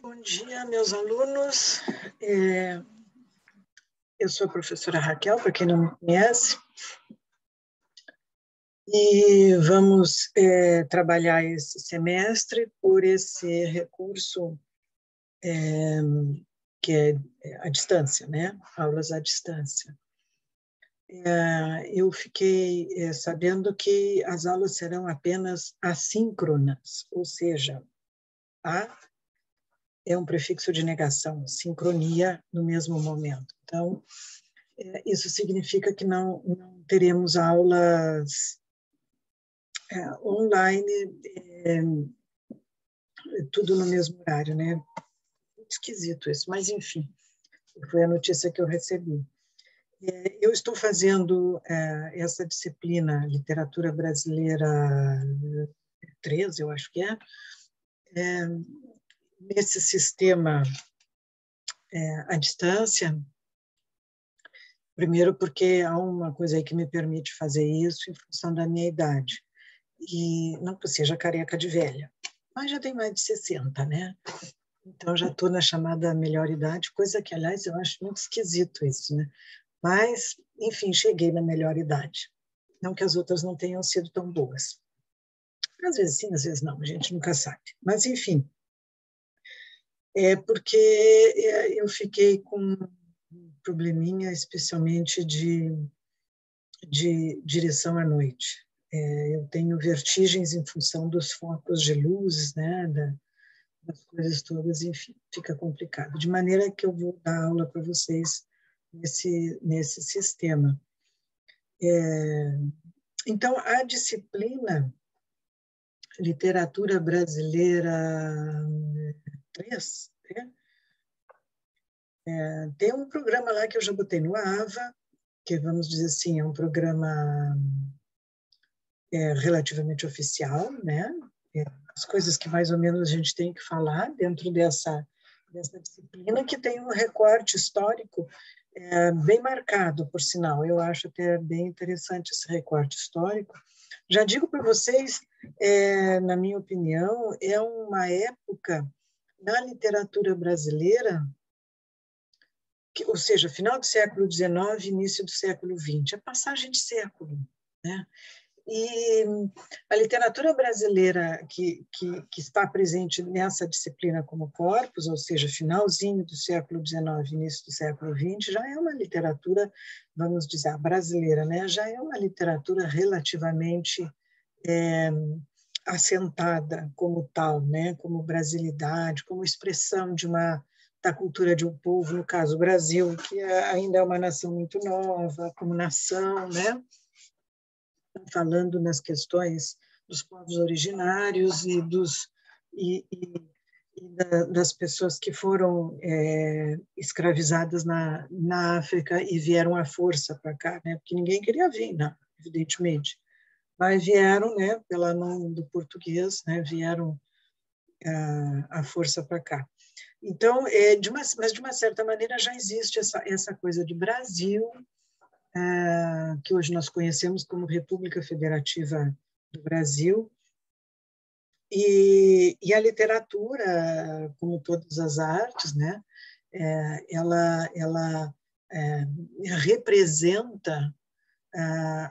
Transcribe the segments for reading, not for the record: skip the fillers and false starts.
Bom dia, meus alunos. Eu sou a professora Raquel, para quem não me conhece, e vamos trabalhar esse semestre por esse recurso que é à distância, né? Aulas à distância. Eu fiquei sabendo que as aulas serão apenas assíncronas, ou seja, é um prefixo de negação, sincronia no mesmo momento. Então, isso significa que não teremos aulas online, tudo no mesmo horário, né? Esquisito isso, mas enfim, foi a notícia que eu recebi. Eu estou fazendo essa disciplina, Literatura Brasileira 3, eu acho que nesse sistema à distância. Primeiro porque há uma coisa aí que me permite fazer isso em função da minha idade. E não que eu seja careca de velha, mas já tenho mais de 60, né? Então já estou na chamada melhor idade, coisa que, aliás, eu acho muito esquisito isso, né? Mas, enfim, cheguei na melhor idade. Não que as outras não tenham sido tão boas. Às vezes sim, às vezes não, a gente nunca sabe. Mas, enfim, porque eu fiquei com um probleminha, especialmente de direção à noite. Eu tenho vertigens em função dos focos de luz, né, das coisas todas, enfim, fica complicado. De maneira que eu vou dar aula para vocês nesse sistema. Então, a disciplina Literatura Brasileira 3, né? Tem um programa lá que eu já botei no AVA, que, vamos dizer assim, é um programa relativamente oficial, né? As coisas que mais ou menos a gente tem que falar dentro dessa disciplina, que tem um recorte histórico bem marcado, por sinal. Eu acho até bem interessante esse recorte histórico. Já digo para vocês, na minha opinião, é uma época na literatura brasileira, ou seja, final do século XIX, início do século XX, é passagem de século, né? E a literatura brasileira que está presente nessa disciplina como corpus, ou seja, finalzinho do século XIX, início do século XX, já é uma literatura, vamos dizer, brasileira, né? Já é uma literatura relativamente assentada como tal, né? Como brasilidade, como expressão da cultura de um povo, no caso o Brasil, que ainda é uma nação muito nova, como nação, né? Falando nas questões dos povos originários das pessoas que foram escravizadas na África e vieram à força para cá, né? Porque ninguém queria vir, não, evidentemente, mas vieram, né? Pela mão do português, né? Vieram à força para cá. Então, mas de uma certa maneira já existe essa coisa de Brasil, que hoje nós conhecemos como República Federativa do Brasil, e a literatura, como todas as artes, né, ela representa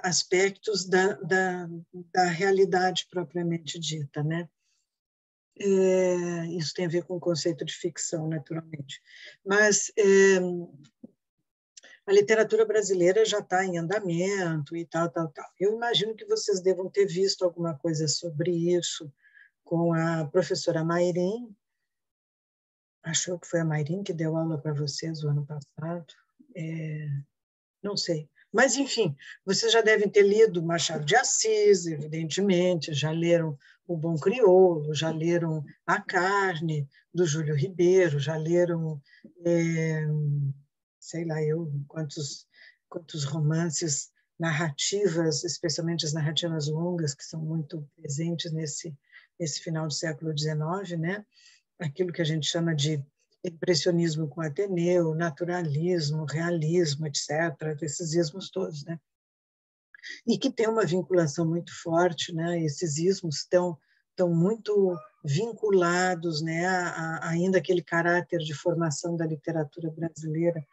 aspectos da realidade propriamente dita, né? Isso tem a ver com o conceito de ficção, naturalmente. Mas a literatura brasileira já está em andamento e tal. Eu imagino que vocês devam ter visto alguma coisa sobre isso com a professora Mayrim. Acho que foi a Mayrim que deu aula para vocês o ano passado. Não sei. Mas, enfim, vocês já devem ter lido Machado de Assis, evidentemente, já leram O Bom Crioulo, já leram A Carne, do Júlio Ribeiro, já leram, sei lá eu, quantos romances, narrativas, especialmente as narrativas longas, que são muito presentes nesse final do século XIX, né? Aquilo que a gente chama de impressionismo com Ateneu, naturalismo, realismo, etc., esses ismos todos, né? E que tem uma vinculação muito forte, né? Esses ismos estão muito vinculados, né, ainda aquele caráter de formação da literatura brasileira.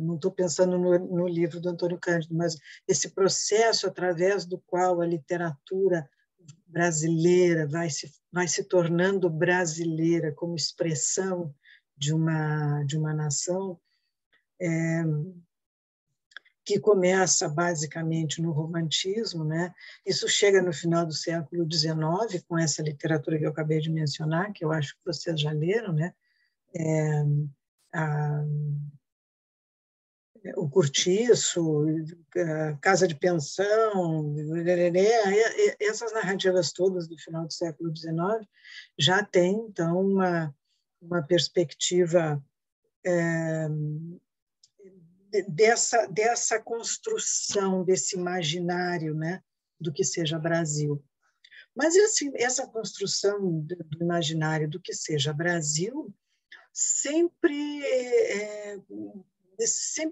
Não estou pensando no livro do Antônio Cândido, mas esse processo através do qual a literatura brasileira vai se tornando brasileira como expressão de uma nação, que começa basicamente no romantismo, né? Isso chega no final do século XIX, com essa literatura que eu acabei de mencionar, que eu acho que vocês já leram, né? O Cortiço, Casa de Pensão, essas narrativas todas do final do século XIX já têm, então, uma perspectiva dessa construção, desse imaginário, né, do que seja Brasil. Mas essa construção do imaginário do que seja Brasil sempre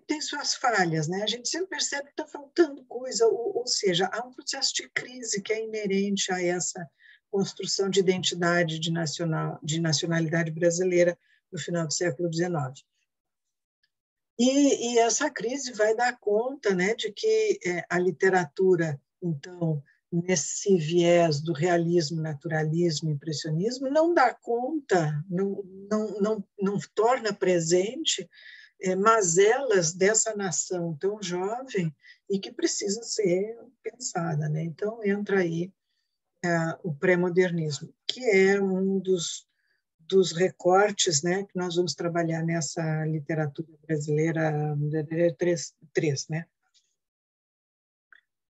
tem suas falhas, né? A gente sempre percebe que está faltando coisa, ou seja, há um processo de crise que é inerente a essa construção de identidade de nacionalidade brasileira no final do século XIX. E essa crise vai dar conta, né, de que a literatura, então, nesse viés do realismo, naturalismo, impressionismo, não dá conta, não torna presente mazelas dessa nação tão jovem e que precisa ser pensada, né? Então, entra aí o pré-modernismo, que é um dos recortes, né, que nós vamos trabalhar nessa literatura brasileira 3, né?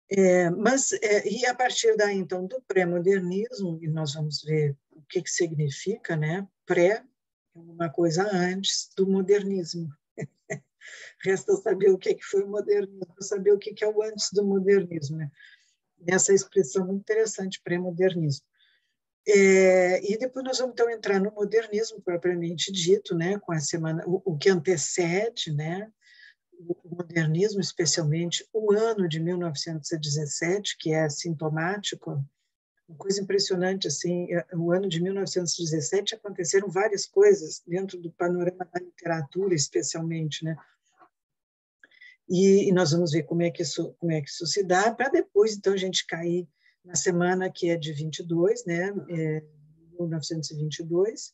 E a partir daí, então, do pré-modernismo, e nós vamos ver o que significa, né? Pré é uma coisa antes do modernismo. Resta saber o que foi o modernismo, saber o que é o antes do modernismo, né? Essa expressão muito interessante, pré-modernismo. E depois nós vamos então entrar no modernismo propriamente dito, né, com a semana, o que antecede, né, o modernismo, especialmente o ano de 1917, que é sintomático. Uma coisa impressionante, assim, o ano de 1917 aconteceram várias coisas dentro do panorama da literatura, especialmente, né? E nós vamos ver como é que isso se dá, para depois, então, a gente cair na semana que é de 22, né? 1922.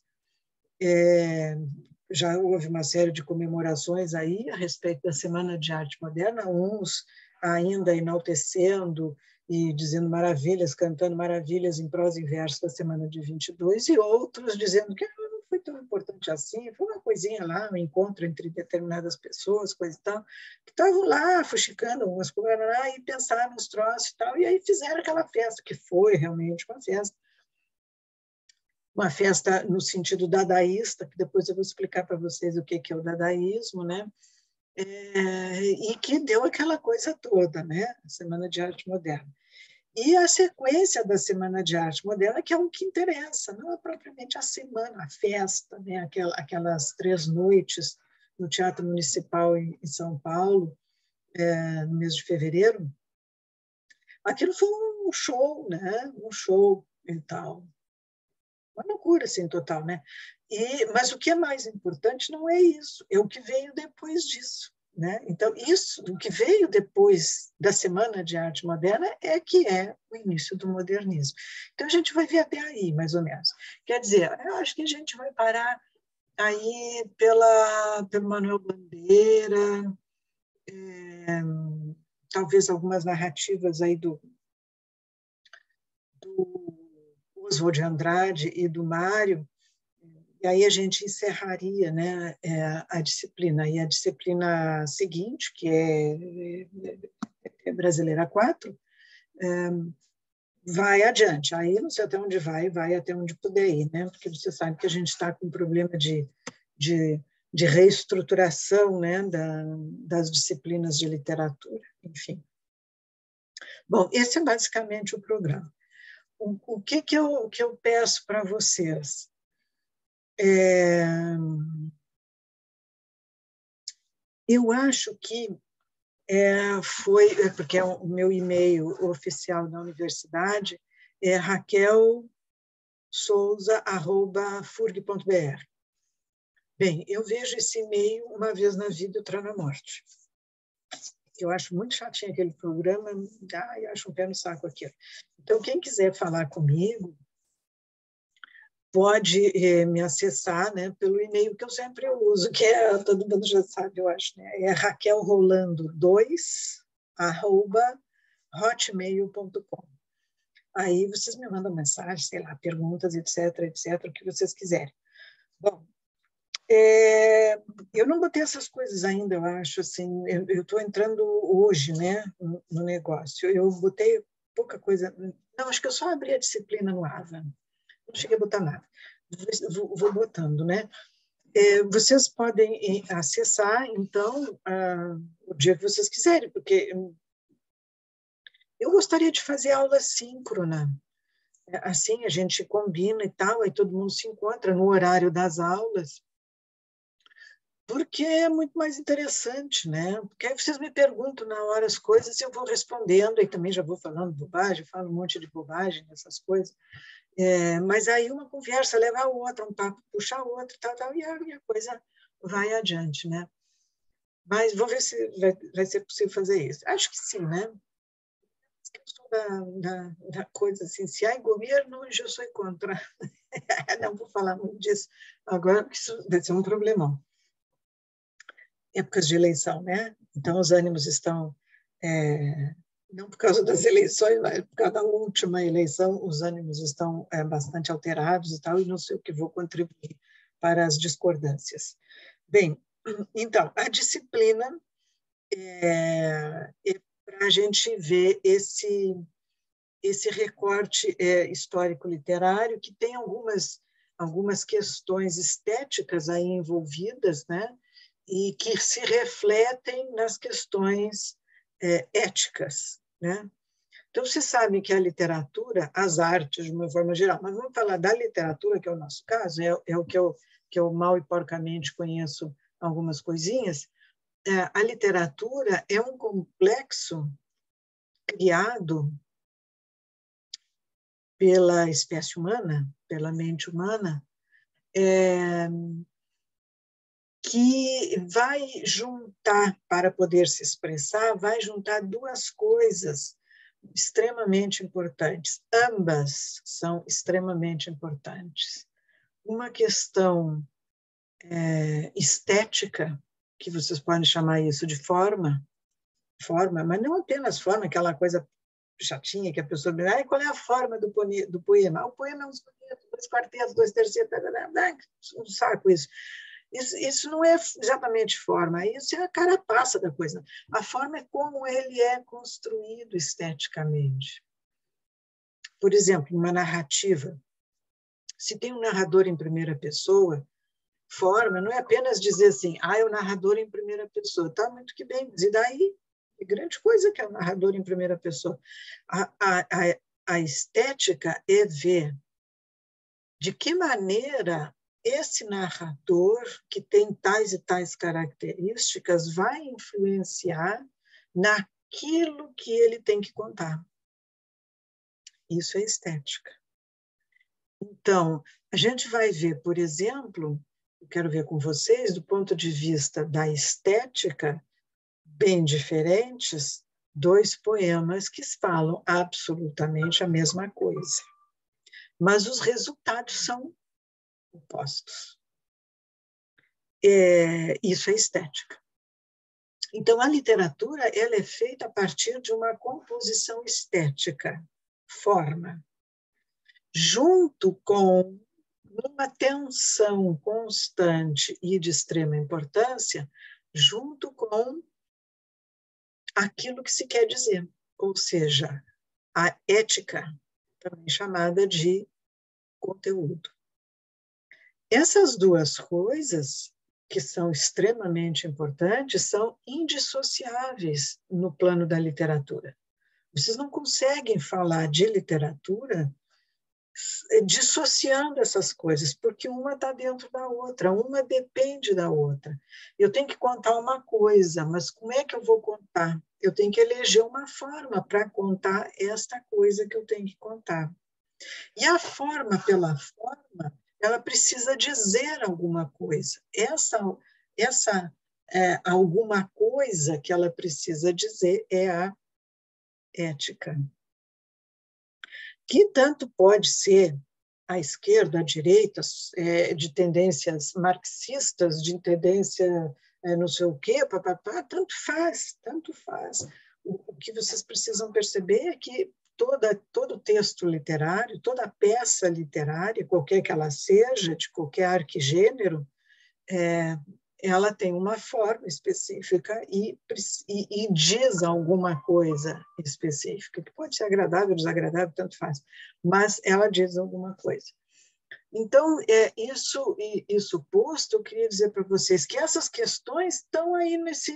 Já houve uma série de comemorações aí a respeito da Semana de Arte Moderna, uns ainda enaltecendo e dizendo maravilhas, cantando maravilhas em prosa e verso da Semana de 22, e outros dizendo que não foi tão importante assim, foi uma coisinha lá, um encontro entre determinadas pessoas, coisa e tal, que estavam lá fuxicando umas coisas lá e pensaram nos troços e tal, e aí fizeram aquela festa, que foi realmente uma festa no sentido dadaísta, que depois eu vou explicar para vocês o que é o dadaísmo, né? E que deu aquela coisa toda, né? A Semana de Arte Moderna. E a sequência da Semana de Arte Moderna, que é o que interessa, não é propriamente a semana, a festa, né? Aquelas 3 noites no Teatro Municipal em São Paulo, no mês de fevereiro. Aquilo foi um show, né? Um show e tal. Uma loucura, assim, total, né? Mas o que é mais importante não é isso, é o que veio depois disso, né? Então, isso, o que veio depois da Semana de Arte Moderna é que é o início do modernismo. Então, a gente vai ver até aí, mais ou menos. Quer dizer, eu acho que a gente vai parar aí pelo Manuel Bandeira, talvez algumas narrativas aí do Oswald de Andrade e do Mário, e aí a gente encerraria, né, a disciplina. E a disciplina seguinte, que é Brasileira 4, vai adiante. Aí não sei até onde vai até onde puder ir, né? Porque você sabe que a gente está com um problema de reestruturação, né, das disciplinas de literatura, enfim. Bom, esse é basicamente o programa. O que eu peço para vocês? Eu acho que foi, porque é o meu e-mail oficial da universidade, Raquel souza@furg.br. Bem, eu vejo esse e-mail uma vez na vida e outra na morte. Eu acho muito chatinho aquele programa, eu acho um pé no saco aquilo. Então, quem quiser falar comigo, pode me acessar, né, pelo e-mail que eu sempre uso, que todo mundo já sabe, eu acho, né? É raquelrolando2@hotmail.com. Aí vocês me mandam mensagem, sei lá, perguntas, etc, etc, o que vocês quiserem. Bom, eu não botei essas coisas ainda, eu acho, assim, eu estou entrando hoje, né, no negócio. Eu botei pouca coisa, não, acho que eu só abri a disciplina no AVA, não cheguei a botar nada. Vou botando, né? Vocês podem acessar, então, o dia que vocês quiserem, porque eu gostaria de fazer aula síncrona. Assim, a gente combina e tal, aí todo mundo se encontra no horário das aulas, porque é muito mais interessante, né? Porque aí vocês me perguntam na hora as coisas e eu vou respondendo, aí também já vou falando bobagem, falo um monte de bobagem, essas coisas. Mas aí uma conversa leva a outra, um papo puxa a outro, tal, e a coisa vai adiante, né? Mas vou ver se vai ser possível fazer isso. Acho que sim, né? Eu sou da coisa assim, se há governo, eu sou contra. Não vou falar muito disso agora, porque isso vai ser um problemão. Épocas de eleição, né? Então, os ânimos estão, não por causa das eleições, mas por causa da última eleição, os ânimos estão bastante alterados e tal, e não sei o que vou contribuir para as discordâncias. Bem, então, a disciplina é para a gente ver esse recorte histórico-literário, que tem algumas questões estéticas aí envolvidas, né? E que se refletem nas questões éticas, né? Então, vocês sabem que a literatura, as artes, de uma forma geral, mas vamos falar da literatura, que é o nosso caso, é o que eu mal e porcamente conheço algumas coisinhas. A literatura é um complexo criado pela espécie humana, pela mente humana, que vai juntar, para poder se expressar, vai juntar duas coisas extremamente importantes. Ambas são extremamente importantes. Uma questão estética, que vocês podem chamar isso de forma, mas não apenas forma, aquela coisa chatinha que a pessoa diz, qual é a forma do poema? O poema é um soneto, 2 quartetos, 2 tercetos, um saco isso. Isso não é exatamente forma, isso é a carapaça da coisa. A forma é como ele é construído esteticamente. Por exemplo, uma narrativa. Se tem um narrador em primeira pessoa, forma não é apenas dizer assim, é o narrador em primeira pessoa. Está muito que bem, mas e daí? Que grande coisa que é o narrador em primeira pessoa. A estética é ver de que maneira esse narrador, que tem tais e tais características, vai influenciar naquilo que ele tem que contar. Isso é estética. Então, a gente vai ver, por exemplo, eu quero ver com vocês, do ponto de vista da estética, bem diferentes, 2 poemas que falam absolutamente a mesma coisa. Mas os resultados são opostos. Isso é estética. Então, a literatura ela é feita a partir de uma composição estética, forma, junto com uma tensão constante e de extrema importância, junto com aquilo que se quer dizer, ou seja, a ética, também chamada de conteúdo. Essas duas coisas, que são extremamente importantes, são indissociáveis no plano da literatura. Vocês não conseguem falar de literatura dissociando essas coisas, porque uma está dentro da outra, uma depende da outra. Eu tenho que contar uma coisa, mas como é que eu vou contar? Eu tenho que eleger uma forma para contar esta coisa que eu tenho que contar. E a forma pela forma, ela precisa dizer alguma coisa. Essa alguma coisa que ela precisa dizer é a ética, que tanto pode ser à esquerda, à direita, de tendências marxistas, de tendência não sei o quê, papapá, tanto faz, tanto faz. O que vocês precisam perceber é que todo texto literário, toda peça literária, qualquer que ela seja, de qualquer arquigênero, ela tem uma forma específica e diz alguma coisa específica, que pode ser agradável, desagradável, tanto faz, mas ela diz alguma coisa. Então, isso posto, eu queria dizer para vocês que essas questões estão aí nesse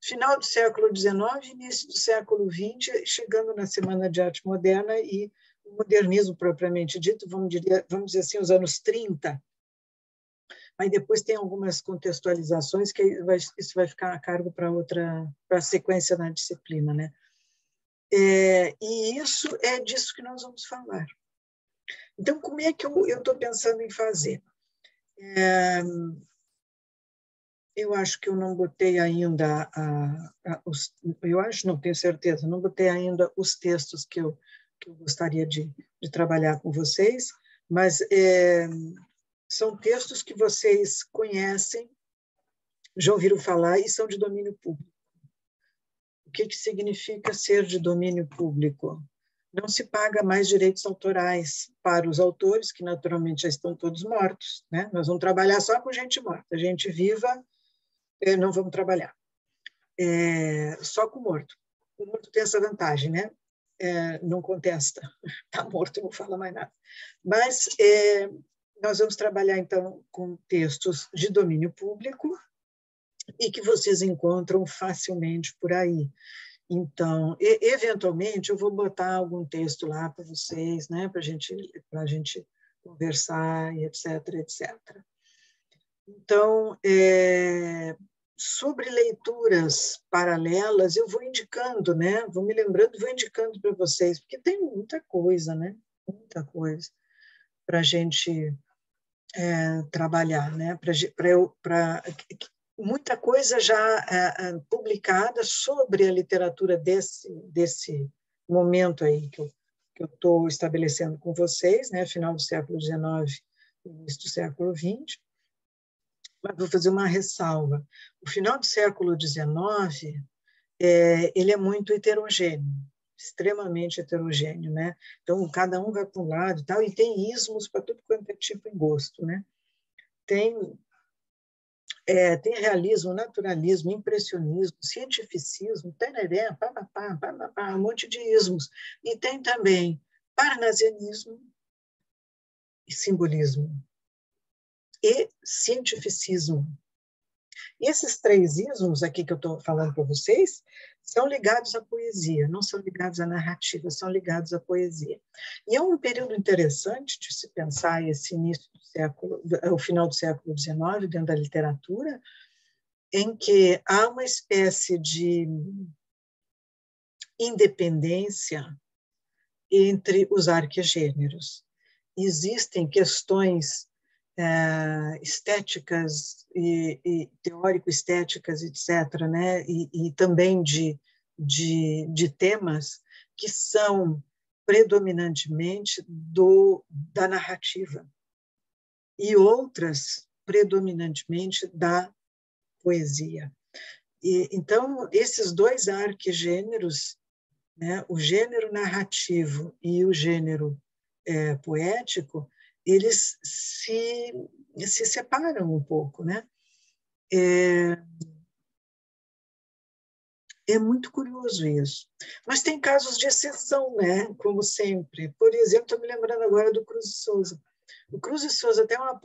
final do século XIX, início do século XX, chegando na Semana de Arte Moderna e o modernismo propriamente dito, vamos dizer assim, os anos 30. Aí depois tem algumas contextualizações que isso vai ficar a cargo para a sequência na disciplina, né? E isso é disso que nós vamos falar. Então, como é que eu estou pensando em fazer? Eu acho que eu não botei ainda eu acho, não tenho certeza, não botei ainda os textos que eu gostaria de trabalhar com vocês, mas são textos que vocês conhecem, já ouviram falar e são de domínio público. O que significa ser de domínio público? Não se paga mais direitos autorais para os autores, que naturalmente já estão todos mortos, né? Nós vamos trabalhar só com gente morta. Gente viva, não vamos trabalhar. Só com morto. O morto tem essa vantagem, né? Não contesta. Está morto, não fala mais nada. Mas nós vamos trabalhar, então, com textos de domínio público e que vocês encontram facilmente por aí. Então, eventualmente, eu vou botar algum texto lá para vocês, né, para a gente conversar, e etc, etc. Então, sobre leituras paralelas, eu vou indicando, né, vou me lembrando, vou indicando para vocês, porque tem muita coisa, né, muita coisa para a gente trabalhar, né, muita coisa já publicada sobre a literatura desse momento aí que eu estou estabelecendo com vocês, né, final do século XIX, início do século XX, mas vou fazer uma ressalva. O final do século XIX, ele é muito heterogêneo, extremamente heterogêneo, né? Então, cada um vai para um lado e tal, e tem ismos para tudo quanto é tipo e gosto, né? Tem realismo, naturalismo, impressionismo, cientificismo, tereré, um monte de ismos. E tem também parnasianismo e simbolismo e cientificismo. E esses três ismos aqui que eu estou falando para vocês são ligados à poesia, não são ligados à narrativa, são ligados à poesia. E é um período interessante de se pensar esse início do século, o final do século XIX, dentro da literatura, em que há uma espécie de independência entre os arquigêneros. Existem questões estéticas e teórico-estéticas, etc., né? e também de temas que são predominantemente da narrativa e outras predominantemente da poesia. Então, esses dois arquigêneros, né, o gênero narrativo e o gênero poético, eles se separam um pouco, né? É muito curioso isso. Mas tem casos de exceção, né? Como sempre. Por exemplo, estou me lembrando agora do Cruz de Souza. O Cruz de Souza tem uma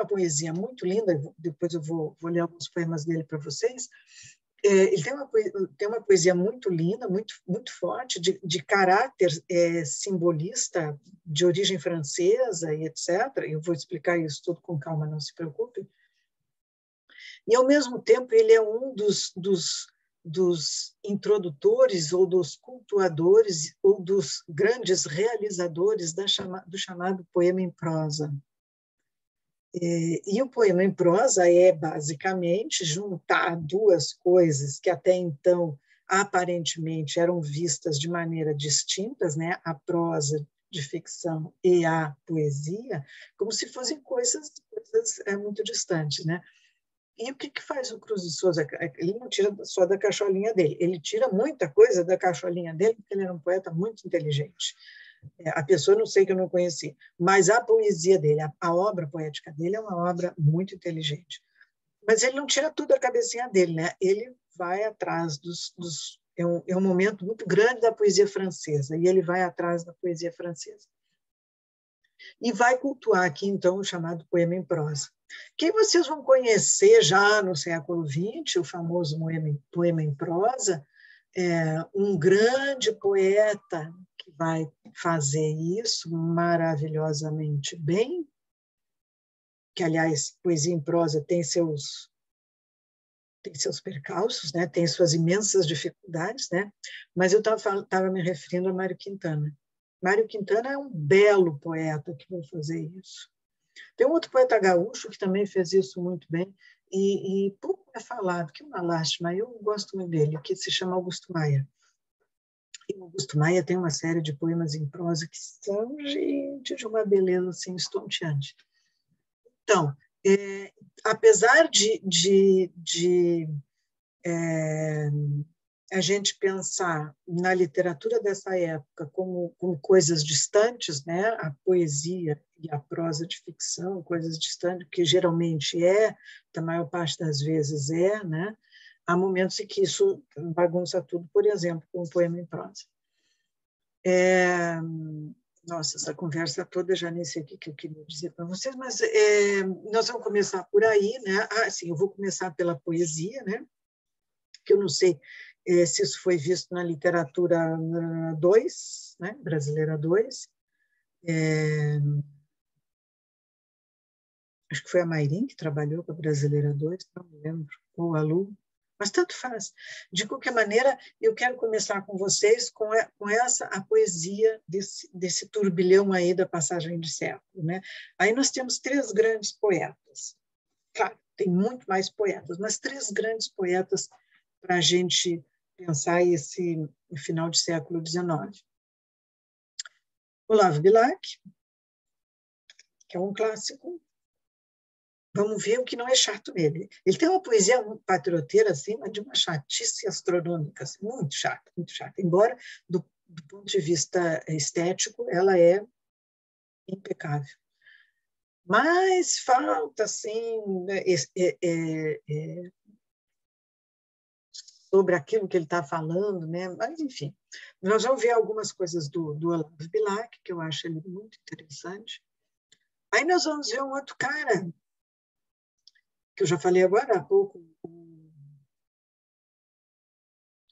poesia muito linda, depois eu vou ler alguns poemas dele para vocês. Ele tem uma poesia muito linda, muito, muito forte, de caráter simbolista, de origem francesa e etc. Eu vou explicar isso tudo com calma, não se preocupe. E, ao mesmo tempo, ele é um dos introdutores ou dos cultuadores ou dos grandes realizadores do chamado poema em prosa. E o poema em prosa é, basicamente, juntar duas coisas que até então, aparentemente, eram vistas de maneira distintas, né? A prosa de ficção e a poesia, como se fossem coisas muito distantes, né? E o que faz o Cruz de Souza? Ele não tira só da cacholinha dele, ele tira muita coisa da cacholinha dele, porque ele era um poeta muito inteligente. A pessoa, não sei, que eu não conheci, mas a poesia dele, a obra poética dele é uma obra muito inteligente. Mas ele não tira tudo da cabecinha dele, né? Ele vai atrás é um momento muito grande da poesia francesa, e ele vai atrás da poesia francesa. E vai cultuar aqui, então, o chamado poema em prosa, que vocês vão conhecer já no século XX, o famoso poema em prosa, um grande poeta que vai fazer isso maravilhosamente bem, que, aliás, poesia em prosa tem seus percalços, né? Tem suas imensas dificuldades, né? Mas eu estava me referindo a Mário Quintana. Mário Quintana é um belo poeta que vai fazer isso. Tem um outro poeta gaúcho que também fez isso muito bem, e pouco é falado, que é uma lástima, eu gosto muito dele, que se chama Augusto Maia. E o Augusto Maia tem uma série de poemas em prosa que são, gente, de uma beleza assim, estonteante. Então, apesar de a gente pensar na literatura dessa época como coisas distantes, né? A poesia e a prosa de ficção, coisas distantes, que geralmente da maior parte das vezes né? Há momentos em que isso bagunça tudo, por exemplo, com o poema em prosa. Nossa, essa conversa toda, já nem sei o que eu queria dizer para vocês, mas nós vamos começar por aí, né? Sim, eu vou começar pela poesia, né? Que eu não sei se isso foi visto na literatura 2, né? Brasileira 2. Acho que foi a Mayrim que trabalhou com a Brasileira 2, não me lembro, ou a Lu, mas tanto faz. De qualquer maneira, eu quero começar com vocês com a poesia desse turbilhão aí da passagem de século, né? Aí nós temos 3 grandes poetas. Claro, tem muito mais poetas, mas 3 grandes poetas para a gente pensar esse final de século XIX. Olavo Bilac, que é um clássico. Vamos ver o que não é chato nele. Ele tem uma poesia patrioteira, assim, mas de uma chatice astronômica, assim, muito chata, muito chata. Embora, do ponto de vista estético, ela é impecável. Mas falta, assim, sobre aquilo que ele está falando, né? Mas, enfim, nós vamos ver algumas coisas do Olavo Bilac, que eu acho ele muito interessante. Aí nós vamos ver um outro cara, que eu já falei agora há pouco,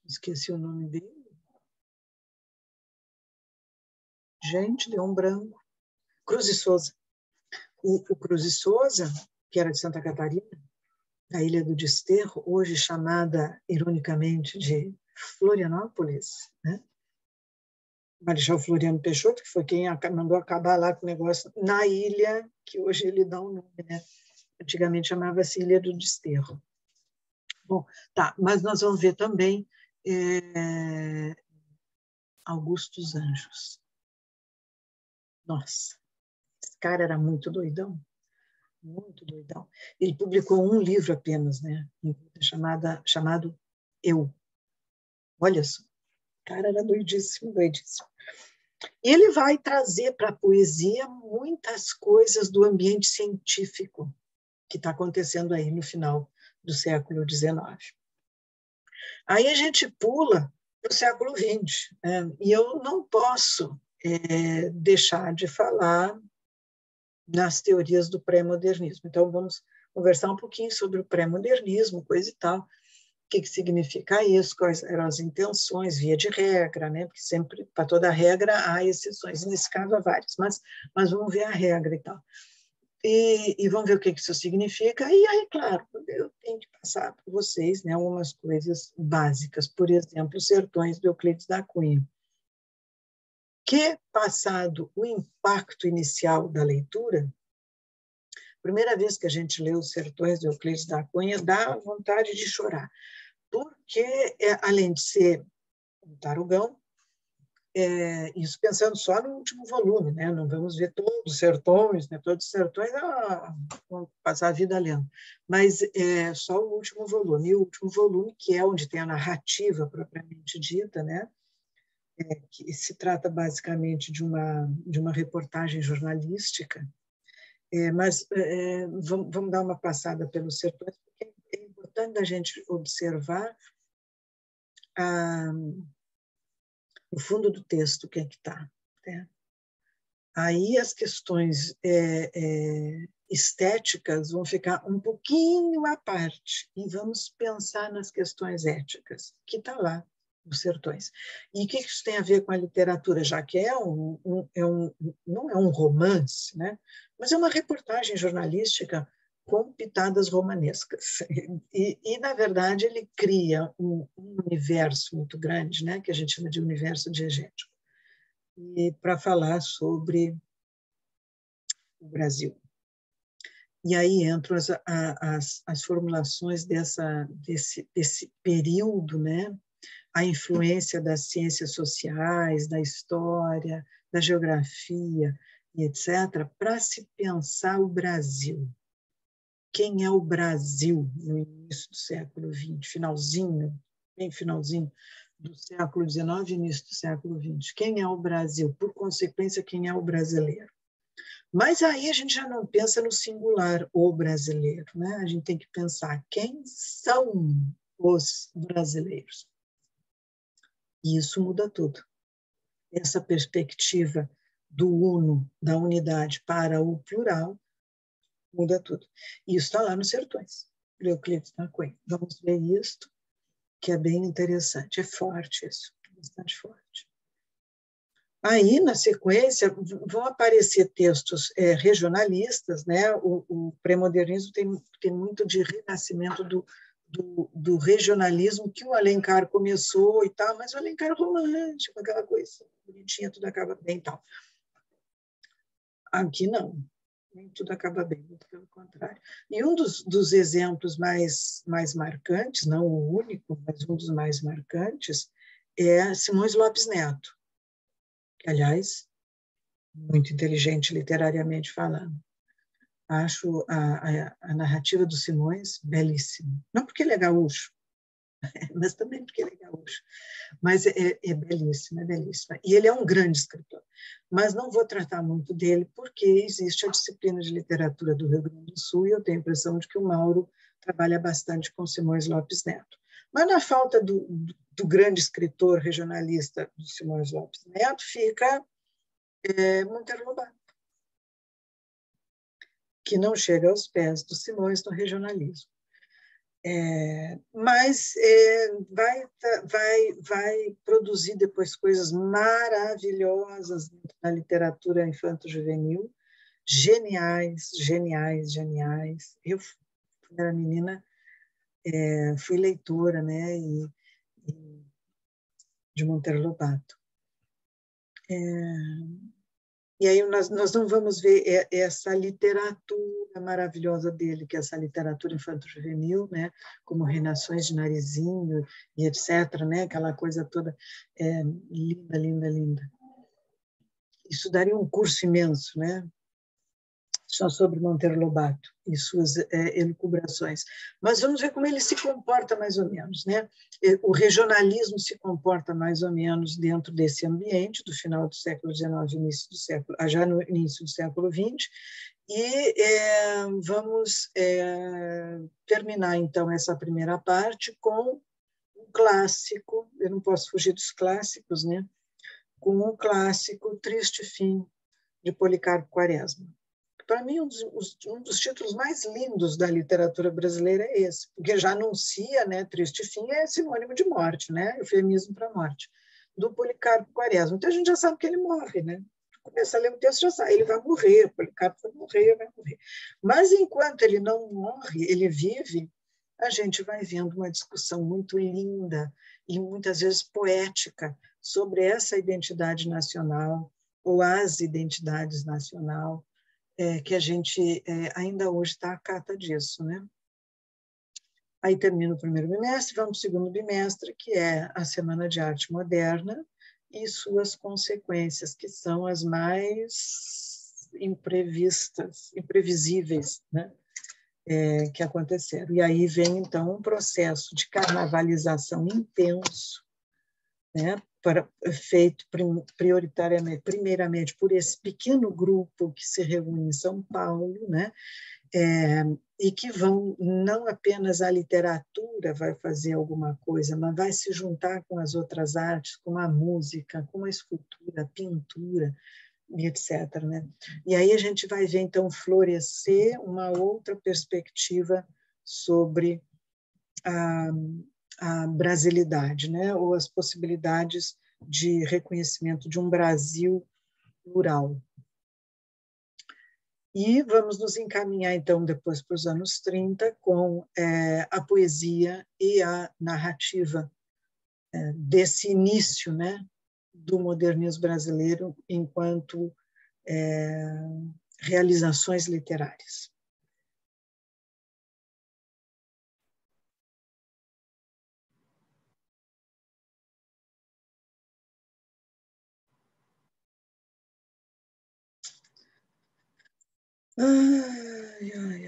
esqueci o nome dele. Gente, deu um branco. Cruz de Souza. O Cruz de Souza, que era de Santa Catarina, da Ilha do Desterro, hoje chamada, ironicamente, de Florianópolis, né? Marechal Floriano Peixoto, que foi quem mandou acabar lá com o negócio na ilha, que hoje ele dá um nome, né? Antigamente chamava-se Ilha do Desterro. Bom, tá, mas nós vamos ver também Augusto dos Anjos. Nossa, esse cara era muito doidão, muito doidão. Ele publicou um livro apenas, né? Chamado Eu. Olha só, o cara era doidíssimo, doidíssimo. E ele vai trazer para a poesia muitas coisas do ambiente científico que está acontecendo aí no final do século XIX. Aí a gente pula para o século XX, né? E eu não posso deixar de falar nas teorias do pré-modernismo. Então, vamos conversar um pouquinho sobre o pré-modernismo, coisa e tal, o que significa isso, quais eram as intenções, via de regra, né? Porque sempre, para toda regra, há exceções, nesse caso há várias, mas vamos ver a regra e tal. E vamos ver o que isso significa. E aí, claro, eu tenho que passar para vocês, né, algumas coisas básicas. Por exemplo, Sertões de Euclides da Cunha, que, passado o impacto inicial da leitura, primeira vez que a gente lê os Sertões de Euclides da Cunha, dá vontade de chorar, porque, além de ser um tarugão, isso pensando só no último volume, né? Não vamos ver todos os sertões, né? Todos os sertões, vamos passar a vida lendo, mas só o último volume. E o último volume, que é onde tem a narrativa propriamente dita, né? Que se trata basicamente de uma reportagem jornalística, mas vamos dar uma passada pelos sertões, porque é importante a gente observar no fundo do texto o que é que está, né? Aí as questões estéticas vão ficar um pouquinho à parte e vamos pensar nas questões éticas, que está lá nos Sertões. E o que isso tem a ver com a literatura, já que não é um romance, né? Mas é uma reportagem jornalística com pitadas romanescas. E, na verdade, ele cria um universo muito grande, né? Que a gente chama de universo diegético, e para falar sobre o Brasil. E aí entram as formulações desse período, né? A influência das ciências sociais, da história, da geografia, e etc., para se pensar o Brasil. Quem é o Brasil no início do século XX, bem finalzinho do século XIX e início do século XX? Quem é o Brasil? Por consequência, quem é o brasileiro? Mas aí a gente já não pensa no singular, o brasileiro, né? A gente tem que pensar quem são os brasileiros. E isso muda tudo. Essa perspectiva do uno, da unidade para o plural, muda tudo. E isso está lá nos Sertões, de Euclides da Cunha. Vamos ver isto, que é bem interessante. É forte isso, bastante forte. Aí, na sequência, vão aparecer textos regionalistas, né? O pré-modernismo tem muito de renascimento do regionalismo, que o Alencar começou e tal, mas o Alencar romântico, aquela coisa bonitinha, tudo acaba bem e tal. Aqui não, nem tudo acaba bem, muito pelo contrário. E um dos exemplos mais marcantes, não o único, mas um dos mais marcantes, é Simões Lopes Neto, que, aliás, muito inteligente literariamente falando. Acho a narrativa do Simões belíssima. Não porque ele é gaúcho, mas também porque ele é gaúcho. Mas é belíssima, é belíssima. E ele é um grande escritor. Mas não vou tratar muito dele, porque existe a disciplina de literatura do Rio Grande do Sul e eu tenho a impressão de que o Mauro trabalha bastante com Simões Lopes Neto. Mas na falta do grande escritor regionalista do Simões Lopes Neto, fica Monteiro Lobato, que não chega aos pés do Simões no regionalismo. Mas vai produzir depois coisas maravilhosas na literatura infanto-juvenil, geniais. Eu, quando era menina, fui leitora, né, de Monteiro Lobato. E aí nós não vamos ver essa literatura maravilhosa dele, que é essa literatura infanto-juvenil, né, como Reinações de Narizinho e etc., né, aquela coisa toda linda. Isso daria um curso imenso, né, só sobre Monteiro Lobato e suas elucubrações. Mas vamos ver como ele se comporta mais ou menos, né? O regionalismo se comporta mais ou menos dentro desse ambiente do final do século XIX, já no início do século XX, e vamos terminar então essa primeira parte com um clássico. Eu não posso fugir dos clássicos, né? Com o clássico Triste Fim de Policarpo Quaresma. Para mim, um dos títulos mais lindos da literatura brasileira é esse, porque já anuncia, né, Triste Fim é sinônimo de morte, né, eufemismo para morte, do Policarpo Quaresma. Então, a gente já sabe que ele morre, né, começa a ler o texto, já sabe, ele vai morrer, o Policarpo vai morrer, vai morrer. Mas enquanto ele não morre, ele vive, a gente vai vendo uma discussão muito linda e muitas vezes poética sobre essa identidade nacional ou as identidades nacional, que a gente ainda hoje está à cata disso, né? Aí termina o primeiro bimestre, vamos para o segundo bimestre, que é a Semana de Arte Moderna e suas consequências, que são as mais imprevisíveis, né? Que aconteceram. E aí vem, então, um processo de carnavalização intenso, né? Feito prioritariamente, primeiramente, por esse pequeno grupo que se reúne em São Paulo, né? E que vão, não apenas a literatura vai fazer alguma coisa, mas vai se juntar com as outras artes, com a música, com a escultura, a pintura, e etc. Né? E aí a gente vai ver, então, florescer uma outra perspectiva sobre a brasilidade, né? Ou as possibilidades de reconhecimento de um Brasil plural. E vamos nos encaminhar, então, depois para os anos 30, com a poesia e a narrativa desse início, né, do modernismo brasileiro enquanto realizações literárias. Ai, ai,